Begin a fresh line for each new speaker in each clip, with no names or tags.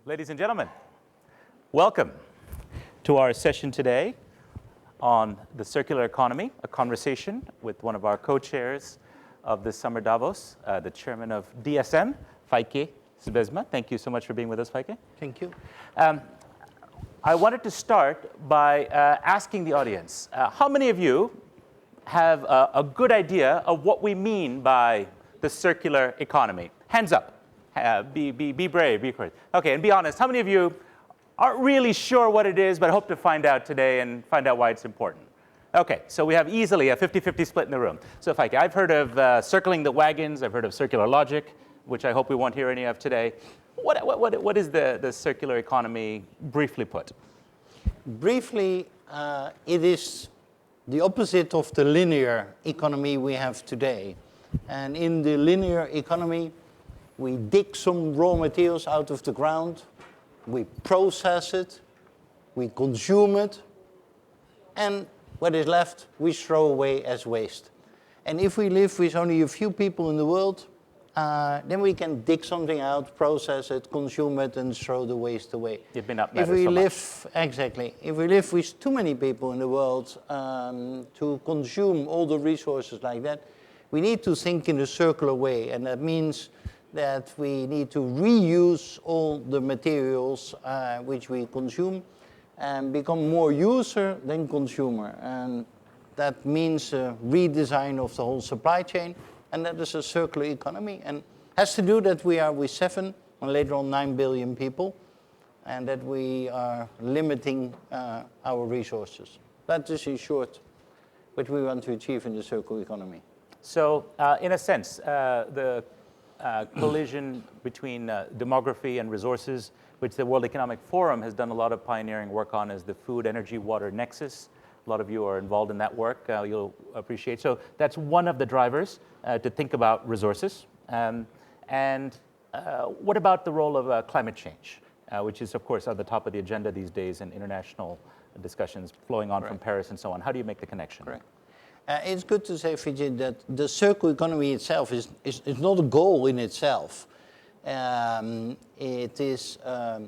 Ladies and gentlemen, welcome to our session today on the circular economy, a conversation with one of our co-chairs of this summer Davos, the chairman of DSM, Feike Sijbesma. Thank you so much for being with us, Feike.
Thank you.
I wanted to start by asking the audience, how many of you have a good idea of what we mean by the circular economy? Hands up. Be brave, be courageous. Okay, and be honest, how many of you aren't really sure what it is, but hope to find out today and find out why it's important? Okay, so we have easily a 50-50 split in the room. So Feike, I've heard of circling the wagons, I've heard of circular logic, which I hope we won't hear any of today. What is the circular economy, briefly put?
Briefly, it is the opposite of the linear economy we have today. And in the linear economy, we dig some raw materials out of the ground, we process it, we consume it, and what is left, we throw away as waste. And if we live with only a few people in the world, then we can dig something out, process it, consume it, and throw the waste away.
You've been up there so much.
Exactly. If we live with too many people in the world to consume all the resources like that, we need to think in a circular way, and that means that we need to reuse all the materials which we consume and become more user than consumer. And that means a redesign of the whole supply chain, and that is a circular economy. And has to do that we are with 7 and later on 9 billion people, and that we are limiting our resources. That is in short what we want to achieve in the circular economy.
So in a sense, the collision between demography and resources, which the World Economic Forum has done a lot of pioneering work on, is the food, energy, water nexus. A lot of you are involved in that work, you'll appreciate. So that's one of the drivers to think about resources. And what about the role of climate change, which is, of course, at the top of the agenda these days in international discussions flowing on from Paris and so on. How do you make the connection?
Correct. It's good to say, Vijay, that the circular economy itself is not a goal in itself. It is a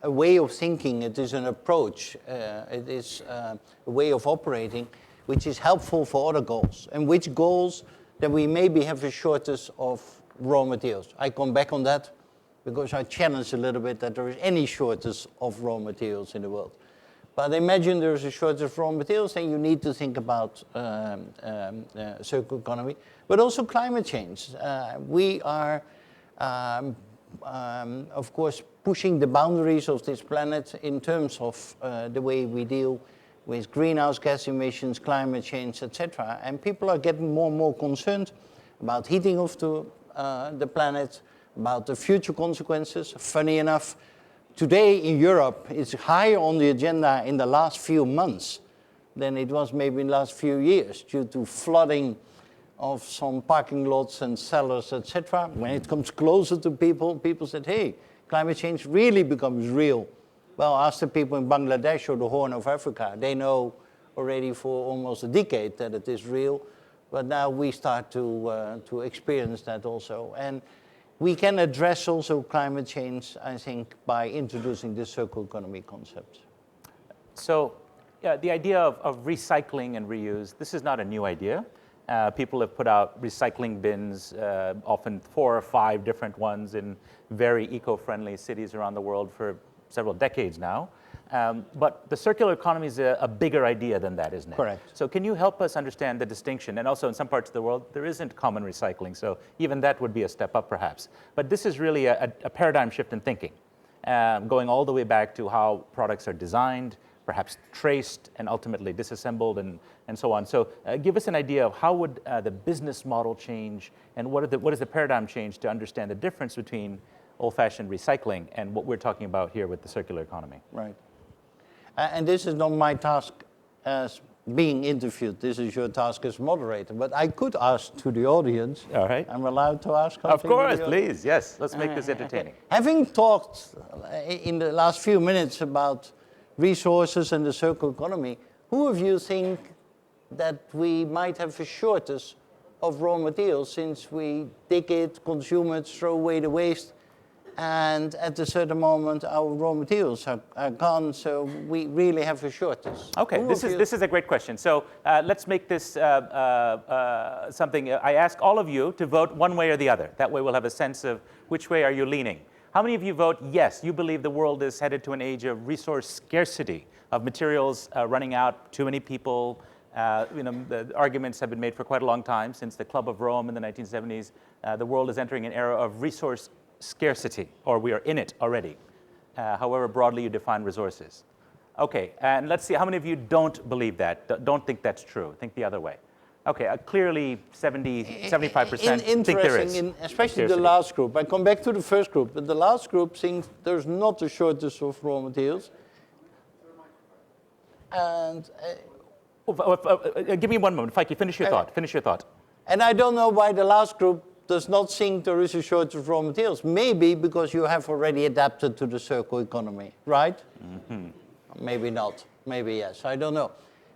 way of thinking, it is an approach, it is a way of operating which is helpful for other goals. And which goals that we maybe have a shortage of raw materials. I come back on that because I challenge a little bit that there is any shortage of raw materials in the world. But imagine there's a shortage of raw materials, then you need to think about circular economy, but also climate change. We are, of course, pushing the boundaries of this planet in terms of the way we deal with greenhouse gas emissions, climate change, etc. And people are getting more and more concerned about heating of the planet, about the future consequences. Funny enough, today in Europe, it's higher on the agenda in the last few months than it was maybe in the last few years due to flooding of some parking lots and cellars, etc. When it comes closer to people, people said, hey, climate change really becomes real. Well, ask the people in Bangladesh or the Horn of Africa. They know already for almost a decade that it is real, but now we start to experience that also. And we can address also climate change, I think, by introducing the circular economy concept.
So yeah, the idea of recycling and reuse, this is not a new idea. People have put out recycling bins, often 4 or 5 different ones in very eco-friendly cities around the world for several decades now. But the circular economy is a bigger idea than that, isn't it?
Correct.
So can you help us understand the distinction? And also in some parts of the world, there isn't common recycling, so even that would be a step up perhaps. But this is really a paradigm shift in thinking, going all the way back to how products are designed, perhaps traced and ultimately disassembled and so on. So give us an idea of how would the business model change and what is the paradigm change to understand the difference between old-fashioned recycling and what we're talking about here with the circular economy.
Right. And this is not my task as being interviewed. This is your task as moderator. But I could ask to the audience.
All right.
I'm allowed to ask something.
Of course, please. Yes. Let's make this entertaining.
Having talked in the last few minutes about resources and the circular economy, who of you think that we might have a shortage of raw materials since we dig it, consume it, throw away the waste, and at a certain moment our raw materials are gone, so we really have a shortage.
Okay, this is a great question. So let's make this something. I ask all of you to vote one way or the other. That way we'll have a sense of which way are you leaning. How many of you vote yes, you believe the world is headed to an age of resource scarcity, of materials running out, too many people? The arguments have been made for quite a long time, since the Club of Rome in the 1970s. The world is entering an era of resource scarcity, or we are in it already, however broadly you define resources. Okay, and let's see, how many of you don't believe that, don't think that's true, think the other way? Okay, clearly 75% think there is.
Especially the last group. I come back to the first group, but the last group thinks there's not a shortage of raw materials. And
give me one moment, Feike, finish your thought.
And I don't know why the last group does not think there is a shortage of raw materials. Maybe because you have already adapted to the circular economy, right? Mm-hmm. Maybe not, maybe yes, I don't know.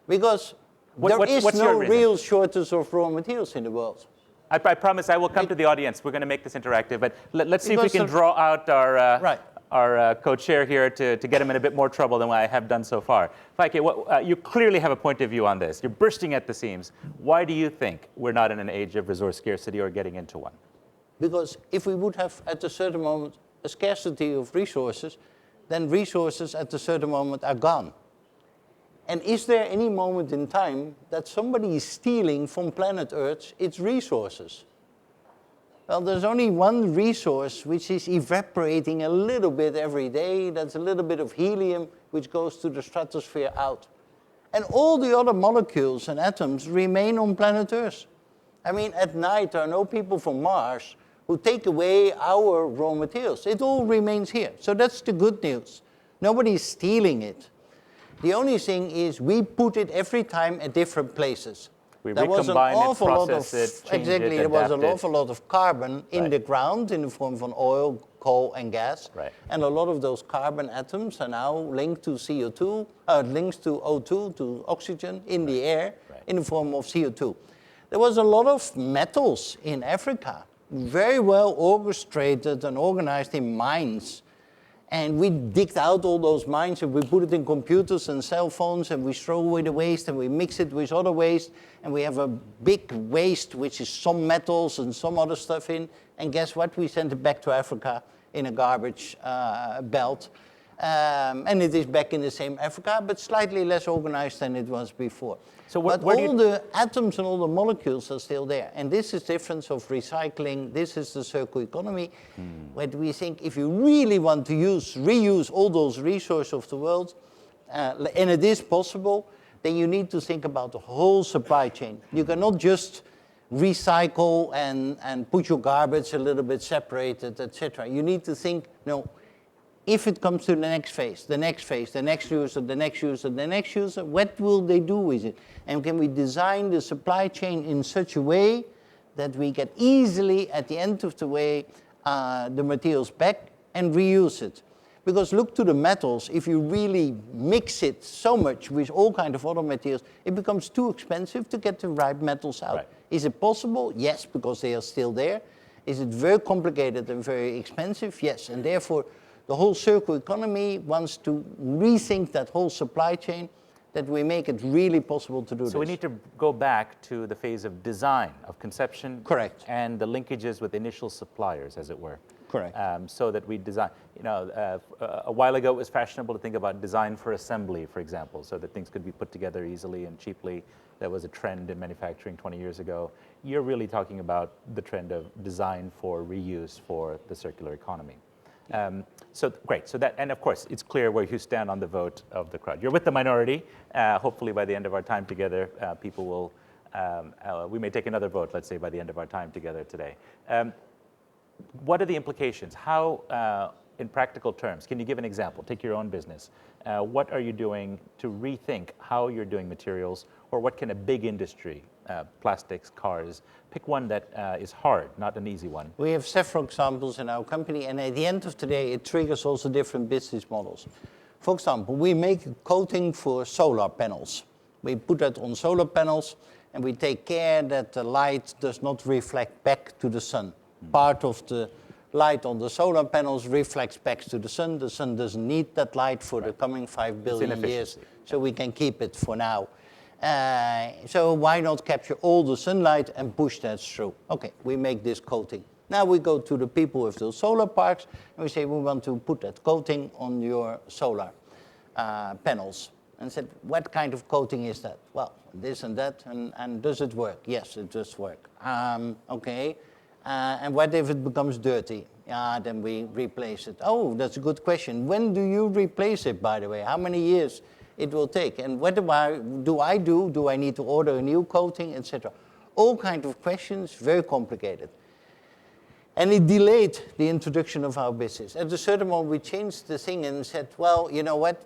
Because there is no real shortage of raw materials in the world.
I promise I will come to the audience. We're going to make this interactive, but let's see if we can draw out our co-chair here to get him in a bit more trouble than what I have done so far. Feike, you clearly have a point of view on this. You're bursting at the seams. Why do you think we're not in an age of resource scarcity or getting into one?
Because if we would have, at a certain moment, a scarcity of resources, then resources at a certain moment are gone. And is there any moment in time that somebody is stealing from planet Earth its resources? Well, there's only one resource which is evaporating a little bit every day. That's a little bit of helium which goes to the stratosphere out. And all the other molecules and atoms remain on planet Earth. I mean, at night there are no people from Mars who take away our raw materials. It all remains here. So that's the good news. Nobody's stealing it. The only thing is we put it every time at different places.
There was an awful lot of
there was an awful lot of carbon in the ground in the form of oil, coal, and gas, and a lot of those carbon atoms are now linked to CO2, linked to O2, to oxygen in the air in the form of CO2. There was a lot of metals in Africa, very well orchestrated and organized in mines. And we digged out all those mines and we put it in computers and cell phones and we throw away the waste and we mix it with other waste and we have a big waste which is some metals and some other stuff in. And guess what? We sent it back to Africa in a garbage belt. And it is back in the same Africa, but slightly less organized than it was before. So but all the atoms and all the molecules are still there. And this is the difference of recycling. This is the circular economy. Where we think if you really want to reuse all those resources of the world, and it is possible, then you need to think about the whole supply chain. You cannot just recycle and put your garbage a little bit separated, etc. You need to think, no, if it comes to the next phase, the next phase, the next user, the next user, the next user, what will they do with it? And can we design the supply chain in such a way that we get easily, at the end of the way, the materials back and reuse it? Because look to the metals, if you really mix it so much with all kinds of other materials, it becomes too expensive to get the right metals out. Is it possible? Yes, because they are still there. Is it very complicated and very expensive? Yes, and therefore, the whole circular economy wants to rethink that whole supply chain, that we make it really possible to do this.
So we need to go back to the phase of design, of conception.
Correct.
And the linkages with initial suppliers, as it were.
Correct.
So that we design, a while ago it was fashionable to think about design for assembly, for example, so that things could be put together easily and cheaply. That was a trend in manufacturing 20 years ago. You're really talking about the trend of design for reuse for the circular economy. So great. So that, and of course, it's clear where you stand on the vote of the crowd. You're with the minority. Hopefully, by the end of our time together, people will. We may take another vote. Let's say by the end of our time together today. What are the implications? How, in practical terms, can you give an example? Take your own business. What are you doing to rethink how you're doing materials, or what can a big industry, plastics, cars, pick one that is hard, not an easy one?
We have several examples in our company, and at the end of the day, it triggers also different business models. For example, we make a coating for solar panels. We put that on solar panels, and we take care that the light does not reflect back to the sun. Part of the light on the solar panels reflects back to the sun. The sun doesn't need that light for the coming 5 billion years, so we can keep it for now. So why not capture all the sunlight and push that through? Okay, we make this coating. Now we go to the people with the solar parks, and we say we want to put that coating on your solar panels. And said, what kind of coating is that? Well, this and that, and does it work? Yes, it does work. Okay, and what if it becomes dirty? Then we replace it. Oh, that's a good question. When do you replace it, by the way? How many years it will take? And what do I do? Do I need to order a new coating, etc.? All kinds of questions, very complicated. And it delayed the introduction of our business. At a certain moment, we changed the thing and said, well, you know what?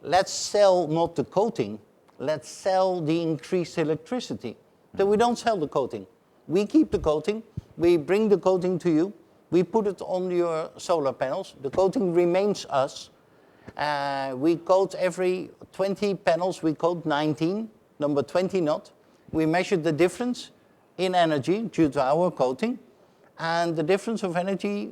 Let's sell not the coating, let's sell the increased electricity. So we don't sell the coating. We keep the coating, we bring the coating to you, we put it on your solar panels, the coating remains us. We coat every 20 panels, we coat 19, number 20 not. We measure the difference in energy due to our coating, and the difference of energy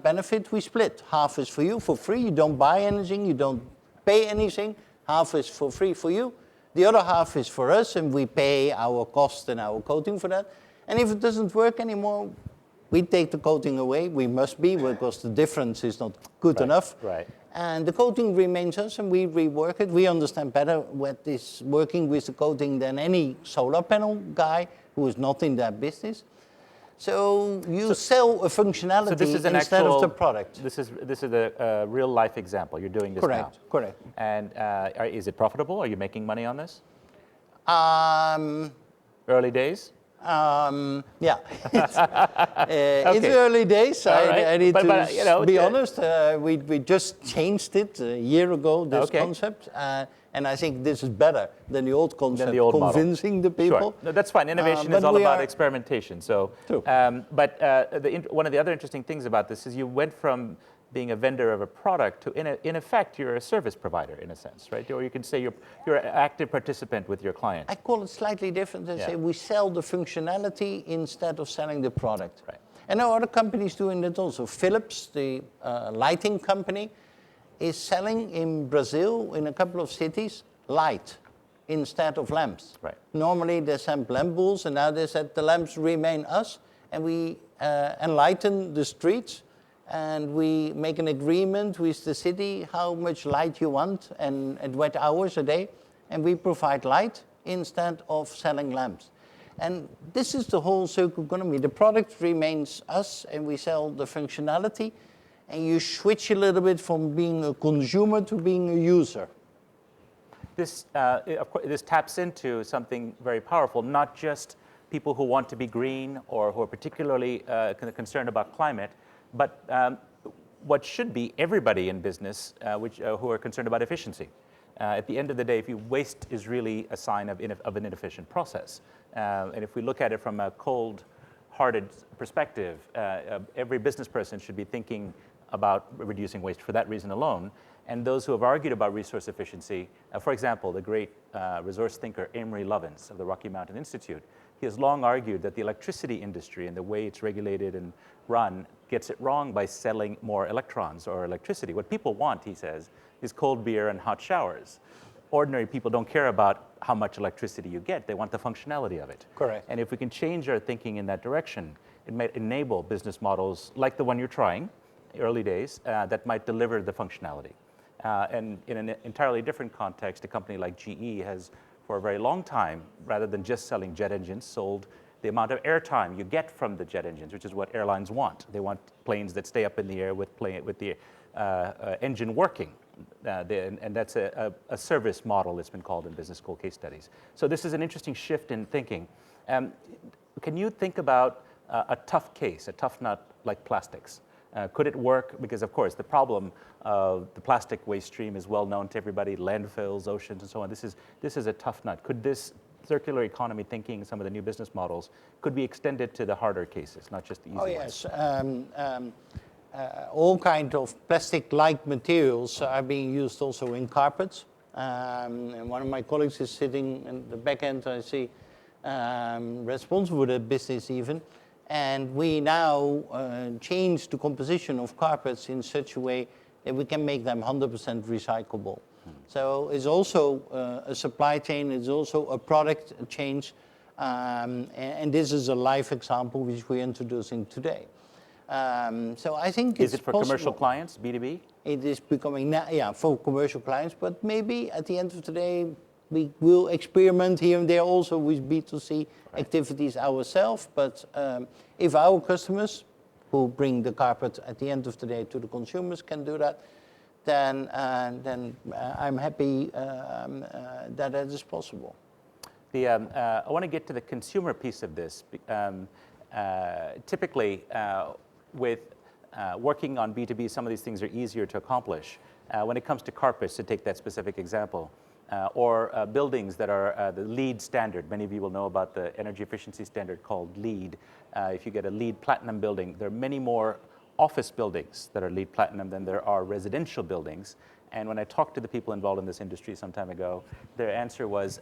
benefit we split. Half is for you for free, you don't buy anything, you don't pay anything, half is for free for you. The other half is for us, and we pay our cost and our coating for that. And if it doesn't work anymore, we take the coating away. We must be, because the difference is not good enough.
Right.
And the coating remains us, and we rework it. We understand better what is working with the coating than any solar panel guy who is not in that business. So you sell a functionality instead of the product.
This is a real life example. You're doing this now.
Correct.
And is it profitable? Are you making money on this? Early days?
Yeah. It's early days. I need to be honest. We just changed it a year ago, this concept. And I think this is better than the old concept, convincing the people.
Sure. No, that's fine. Innovation is all about experimentation. So, one of the other interesting things about this is you went from being a vendor of a product to, in effect, you're a service provider in a sense, right? Or you can say you're an active participant with your client.
I call it slightly different. I say we sell the functionality instead of selling the product.
Right.
And there are other companies doing that also. Philips, the lighting company, is selling in Brazil, in a couple of cities, light instead of lamps.
Right.
Normally they send lamp bulbs, and now they said the lamps remain us, and we enlighten the streets, and we make an agreement with the city how much light you want and at what hours a day, and we provide light instead of selling lamps. And this is the whole circular economy. The product remains us, and we sell the functionality, and you switch a little bit from being a consumer to being a user.
This, of course, this taps into something very powerful, not just people who want to be green or who are particularly concerned about climate, but what should be everybody in business who are concerned about efficiency. At the end of the day, if you waste is really a sign of an inefficient process. And if we look at it from a cold-hearted perspective, every business person should be thinking about reducing waste for that reason alone. And those who have argued about resource efficiency, for example, the great resource thinker Amory Lovins of the Rocky Mountain Institute, he has long argued that the electricity industry and the way it's regulated and run gets it wrong by selling more electrons or electricity. What people want, he says, is cold beer and hot showers. Ordinary people don't care about how much electricity you get. They want the functionality of it.
Correct.
And if we can change our thinking in that direction, it might enable business models like the one you're trying, early days, that might deliver the functionality. And in an entirely different context, a company like GE has, for a very long time, rather than just selling jet engines, sold the amount of airtime you get from the jet engines, which is what airlines want. They want planes that stay up in the air with the engine working. And that's a service model, it's been called in business school case studies. So this is an interesting shift in thinking. Can you think about a tough case, a tough nut like plastics? Could it work? Because, of course, the problem of the plastic waste stream is well known to everybody, landfills, oceans, and so on. This is a tough nut. Could this circular economy thinking, some of the new business models, could be extended to the harder cases, not just the easy ones?
Yes. All kinds of plastic-like materials are being used also in carpets. And one of my colleagues is sitting in the back end, I see, responsible for the business even. And we now change the composition of carpets in such a way that we can make them 100% recyclable. So it's also a supply chain, it's also a product change, and this is a live example which we're introducing today. So I think
Is
it's
it for
possible.
commercial clients, B2B?
It is becoming, for commercial clients, but maybe at the end of the day, we will experiment here and there also with B2C activities ourselves. But if our customers who bring the carpet at the end of the day to the consumers can do that, then I'm happy that is possible.
I want to get to the consumer piece of this. Typically, with working on B2B, some of these things are easier to accomplish. When it comes to carpets, to take that specific example, or buildings that are the LEED standard. Many of you will know about the energy efficiency standard called LEED. If you get a LEED Platinum building, there are many more office buildings that are LEED Platinum than there are residential buildings. And when I talked to the people involved in this industry some time ago, their answer was,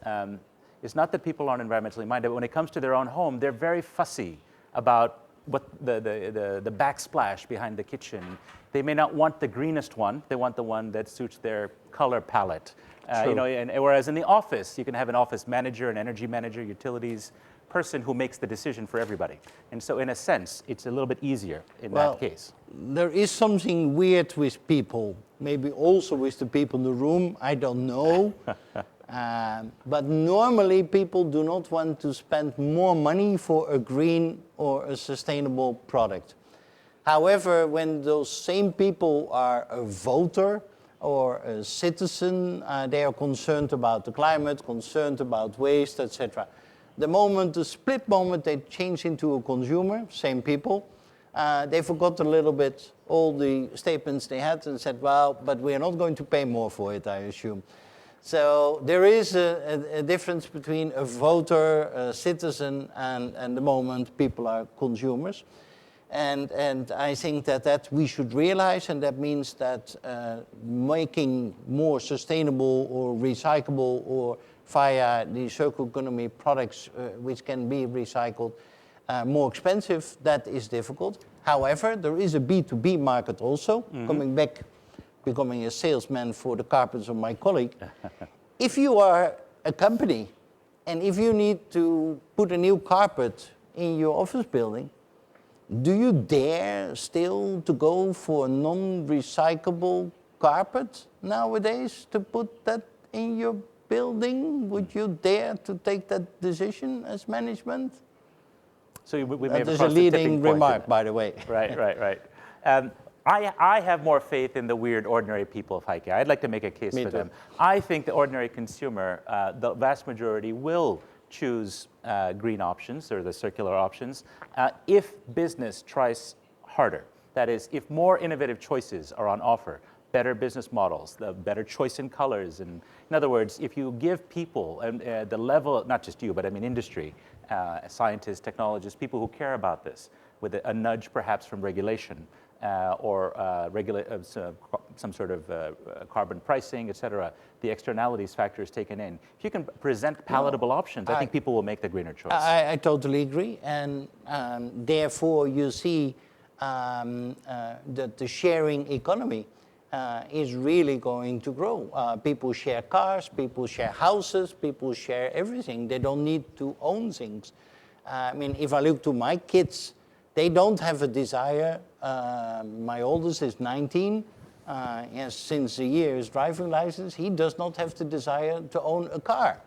it's not that people aren't environmentally minded, but when it comes to their own home, they're very fussy about what the backsplash behind the kitchen. They may not want the greenest one, they want the one that suits their color palette. And whereas in the office, you can have an office manager, an energy manager, utilities person who makes the decision for everybody. And so in a sense, it's a little bit easier in that case.
There is something weird with people, maybe also with the people in the room, I don't know. But normally people do not want to spend more money for a green or a sustainable product. However, when those same people are a voter or a citizen, they are concerned about the climate, concerned about waste, etc. The split moment they change into a consumer, same people, they forgot a little bit all the statements they had and said, well, but we are not going to pay more for it, I assume. So there is a difference between a voter, a citizen, and the moment people are consumers. And I think that we should realize, and that means that making more sustainable or recyclable or via the circular economy products which can be recycled more expensive, that is difficult. However, there is a B2B market also, coming back, becoming a salesman for the carpets of my colleague. If you are a company and if you need to put a new carpet in your office building, do you dare still to go for a non-recyclable carpet nowadays to put that in your building? Would you dare to take that decision as management?
So we may have
That is a leading remark, by the way.
Right. I have more faith in the weird, ordinary people of Feike. I'd like to make a case for them. I think the ordinary consumer, the vast majority, will choose green options or the circular options if business tries harder. That is, if more innovative choices are on offer, better business models, the better choice in colors. And in other words, if you give people the level, not just you, but I mean industry, scientists, technologists, people who care about this, with a nudge perhaps from regulation or some sort of carbon pricing, et cetera, the externalities factors taken in. If you can present palatable options, I think people will make the greener choice.
I totally agree. And therefore, you see that the sharing economy is really going to grow. People share cars, people share houses, people share everything. They don't need to own things. I mean, if I look to my kids, they don't have a desire. My oldest is 19. He has since a year his driving license. He does not have the desire to own a car.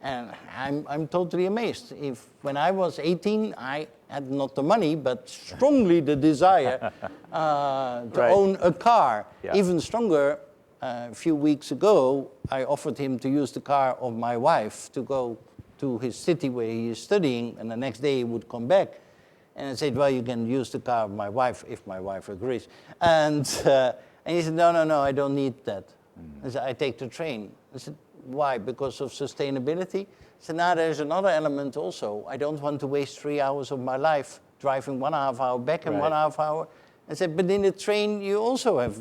And I'm totally amazed. When I was 18, I had not the money, but strongly the desire to own a car. Yeah. Even stronger, a few weeks ago, I offered him to use the car of my wife to go to his city where he is studying, and the next day he would come back. And I said, well, you can use the car of my wife if my wife agrees. And he said, no, I don't need that. I said, I take the train. I said, why? Because of sustainability? I said, now there's another element also. I don't want to waste 3 hours of my life driving 1.5 hour back and 1.5 hour. I said, but in the train you also have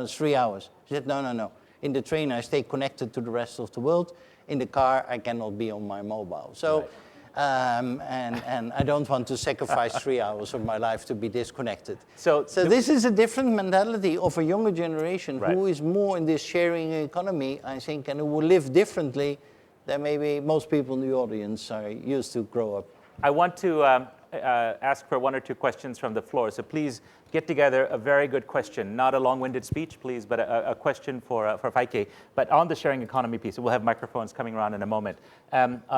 3 hours. He said, no. In the train I stay connected to the rest of the world. In the car I cannot be on my mobile. So and I don't want to sacrifice 3 hours of my life to be disconnected.
So
This is a different mentality of a younger generation
Right.
who is more in this sharing economy, I think, and who will live differently than maybe most people in the audience are used to grow up.
I want to ask for 1 or 2 questions from the floor. So please get together a very good question, not a long-winded speech, please, but a question for Feike. But on the sharing economy piece, we'll have microphones coming around in a moment.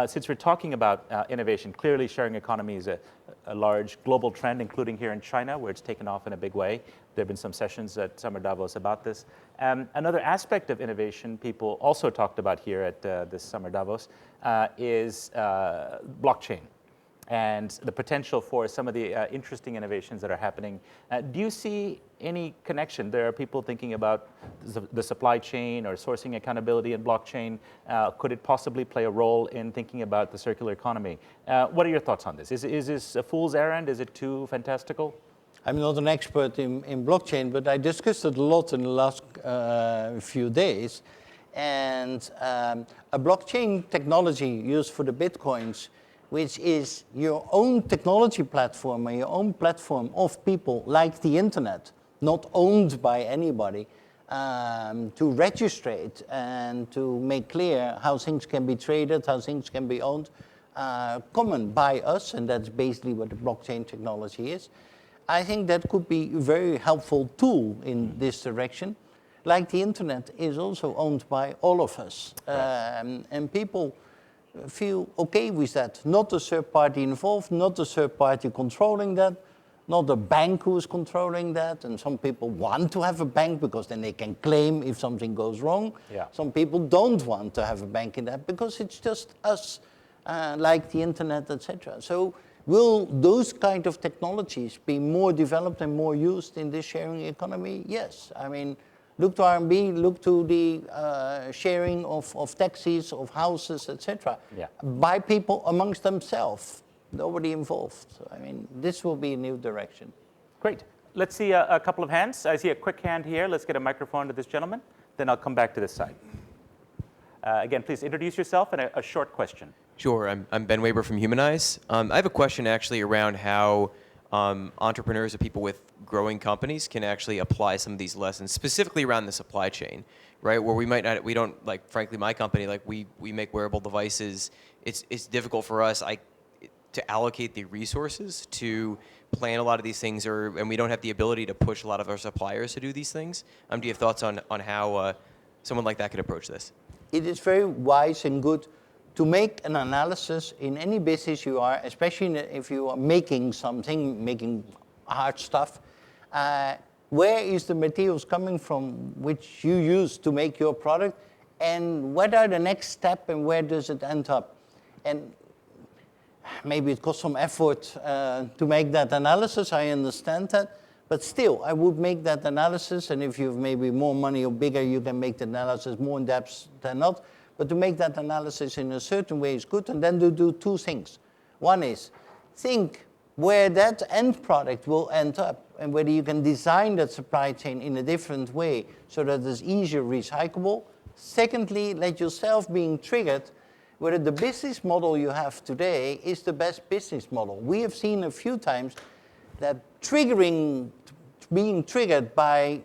Since we're talking about innovation, clearly sharing economy is a large global trend, including here in China, where it's taken off in a big way. There have been some sessions at Summer Davos about this. Another aspect of innovation people also talked about here at this Summer Davos is blockchain and the potential for some of the interesting innovations that are happening. Do you see any connection? There are people thinking about the supply chain or sourcing accountability in blockchain. Could it possibly play a role in thinking about the circular economy? What are your thoughts on this? Is this a fool's errand? Is it too fantastical?
I'm not an expert in blockchain, but I discussed it a lot in the last few days. And a blockchain technology used for the Bitcoins, which is your own technology platform and your own platform of people like the internet, not owned by anybody, to register it and to make clear how things can be traded, how things can be owned, common by us, and that's basically what the blockchain technology is. I think that could be a very helpful tool in this direction. Like the internet is also owned by all of us. And people feel okay with that. Not a third party involved, not a third party controlling that, not a bank who's controlling that. And some people want to have a bank because then they can claim if something goes wrong.
Yeah.
Some people don't want to have a bank in that because it's just us, like the internet, etc. So will those kind of technologies be more developed and more used in this sharing economy? Yes. I mean, look to R&B, look to the sharing of taxis, of houses, etc.
Yeah.
By people amongst themselves, nobody involved. I mean, this will be a new direction.
Great. Let's see a couple of hands. I see a quick hand here. Let's get a microphone to this gentleman. Then I'll come back to this side. Again, please introduce yourself and a short question.
Sure. I'm Ben Weber from Humanize. I have a question actually around how entrepreneurs or people with growing companies can actually apply some of these lessons, specifically around the supply chain, right? Where we don't, like, frankly, my company, like, we make wearable devices. It's difficult for us to allocate the resources to plan a lot of these things, and we don't have the ability to push a lot of our suppliers to do these things. Do you have thoughts on how someone like that could approach this?
It is very wise and good to make an analysis in any business you are, especially if you are making something, making hard stuff. Where is the materials coming from which you use to make your product, and what are the next step, and where does it end up? And maybe it costs some effort to make that analysis, I understand that, but still, I would make that analysis, and if you have maybe more money or bigger, you can make the analysis more in depth than not. But to make that analysis in a certain way is good, and then to do 2 things. One is, think where that end product will end up, and whether you can design that supply chain in a different way so that it's easier recyclable. Secondly, let yourself being triggered whether the business model you have today is the best business model. We have seen a few times that being triggered by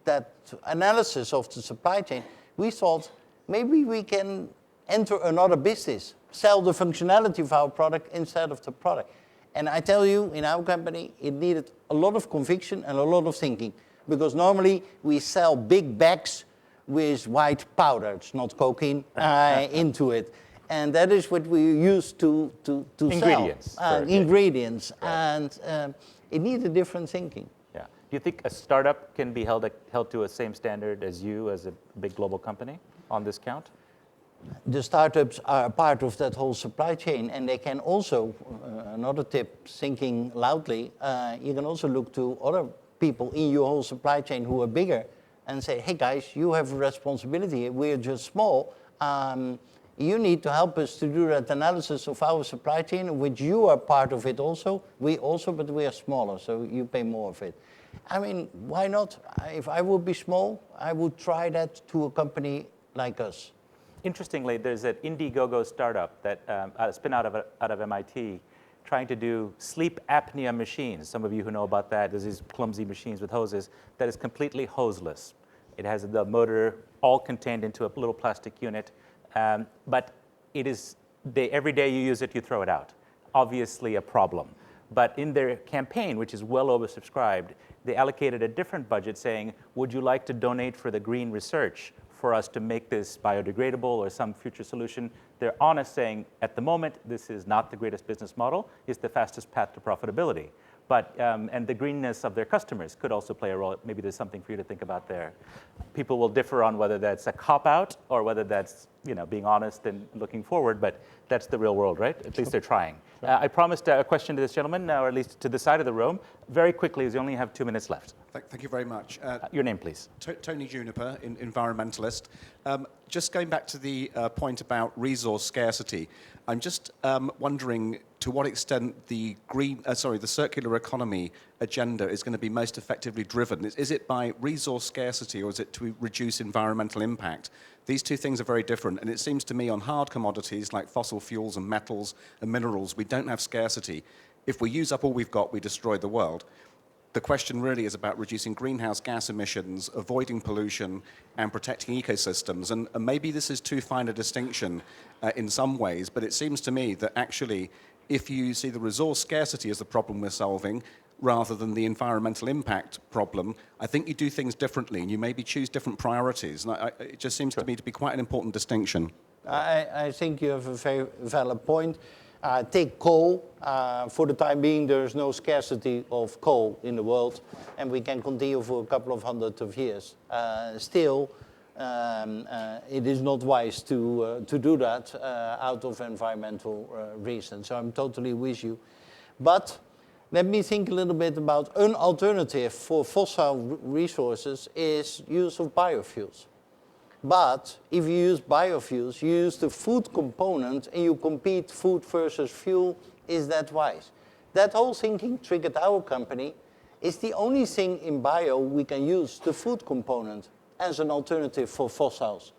that analysis of the supply chain, we thought, maybe we can enter another business, sell the functionality of our product instead of the product. And I tell you, in our company, it needed a lot of conviction and a lot of thinking, because normally we sell big bags with white powder, it's not cocaine, into it. And that is what we use to
Ingredients.
sell. Ingredients. Right. And it needs a different thinking.
Yeah. Do you think a startup can be held to a same standard as you, as a big global company, on this count?
The startups are a part of that whole supply chain, and they can also, another tip, thinking loudly, you can also look to other people in your whole supply chain who are bigger and say, hey guys, you have a responsibility, we're just small. You need to help us to do that analysis of our supply chain, which you are part of it also. We also, but we are smaller, so you pay more of it. I mean, why not? If I would be small, I would try that to a company like us.
Interestingly, there's an Indiegogo startup that spin out of MIT trying to do sleep apnea machines. Some of you who know about that, there's these clumsy machines with hoses that is completely hoseless. It has the motor all contained into a little plastic unit, but it is, every day you use it, you throw it out. Obviously a problem. But in their campaign, which is well oversubscribed, they allocated a different budget saying, would you like to donate for the green research for us to make this biodegradable or some future solution? They're honest saying, at the moment, this is not the greatest business model. It's the fastest path to profitability. But, and the greenness of their customers could also play a role. Maybe there's something for you to think about there. People will differ on whether that's a cop-out or whether that's being honest and looking forward, but that's the real world, right? At least they're trying. I promised a question to this gentleman, or at least to the side of the room. Very quickly, as we only have 2 minutes left.
Thank you very much.
Your name, please.
Tony Juniper, environmentalist. Just going back to the point about resource scarcity, I'm just wondering to what extent the circular economy agenda is going to be most effectively driven. Is it by resource scarcity, or is it to reduce environmental impact? These two things are very different, and it seems to me on hard commodities like fossil fuels and metals and minerals, we don't have scarcity. If we use up all we've got, we destroy the world. The question really is about reducing greenhouse gas emissions, avoiding pollution, and protecting ecosystems. And maybe this is too fine a distinction in some ways, but it seems to me that actually, if you see the resource scarcity as the problem we're solving, rather than the environmental impact problem, I think you do things differently, and you maybe choose different priorities. And it just seems to me to be quite an important distinction.
I think you have a very valid point. Take coal. For the time being, there is no scarcity of coal in the world, and we can continue for a couple of hundred of years. Still, it is not wise to do that out of environmental reasons. So I'm totally with you. But let me think a little bit about an alternative for fossil resources is use of biofuels. But if you use biofuels, you use the food component and you compete food versus fuel. Is that wise? That whole thinking triggered our company. It's the only thing in bio we can use the food component as an alternative for fossils.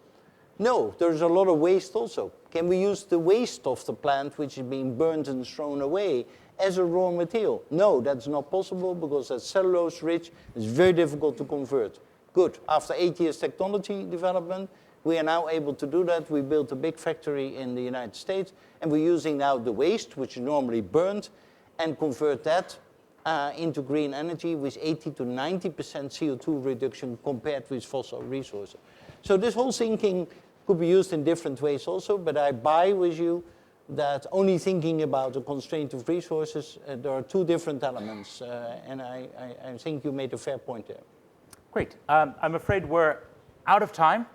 No, there's a lot of waste also. Can we use the waste of the plant, which is being burned and thrown away, as a raw material? No, that's not possible because that's cellulose rich. It's very difficult to convert. Good. After 8 years technology development, we are now able to do that. We built a big factory in the United States, and we're using now the waste, which is normally burned, and convert that into green energy with 80 to 90% CO2 reduction compared with fossil resources. So this whole thinking could be used in different ways also, but I buy with you that only thinking about a constraint of resources, there are two different elements, and I think you made a fair point there.
Great. I'm afraid we're out of time.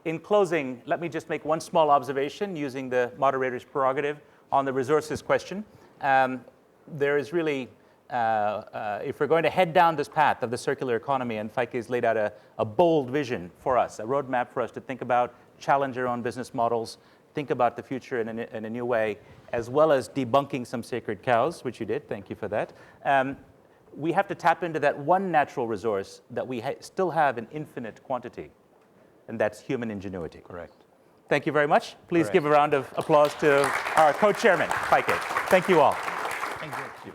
In closing, let me just make one small observation using the moderator's prerogative on the resources question. There is really, if we're going to head down this path of the circular economy, and Feike has laid out a bold vision for us, a roadmap for us to think about, challenge our own business models, think about the future in a new way, as well as debunking some sacred cows, which you did. Thank you for that. We have to tap into that one natural resource that we still have in infinite quantity, and that's human ingenuity.
Correct.
Thank you very much. Please give a round of applause to our co-chairman, Feike. Thank you all.
Thank you.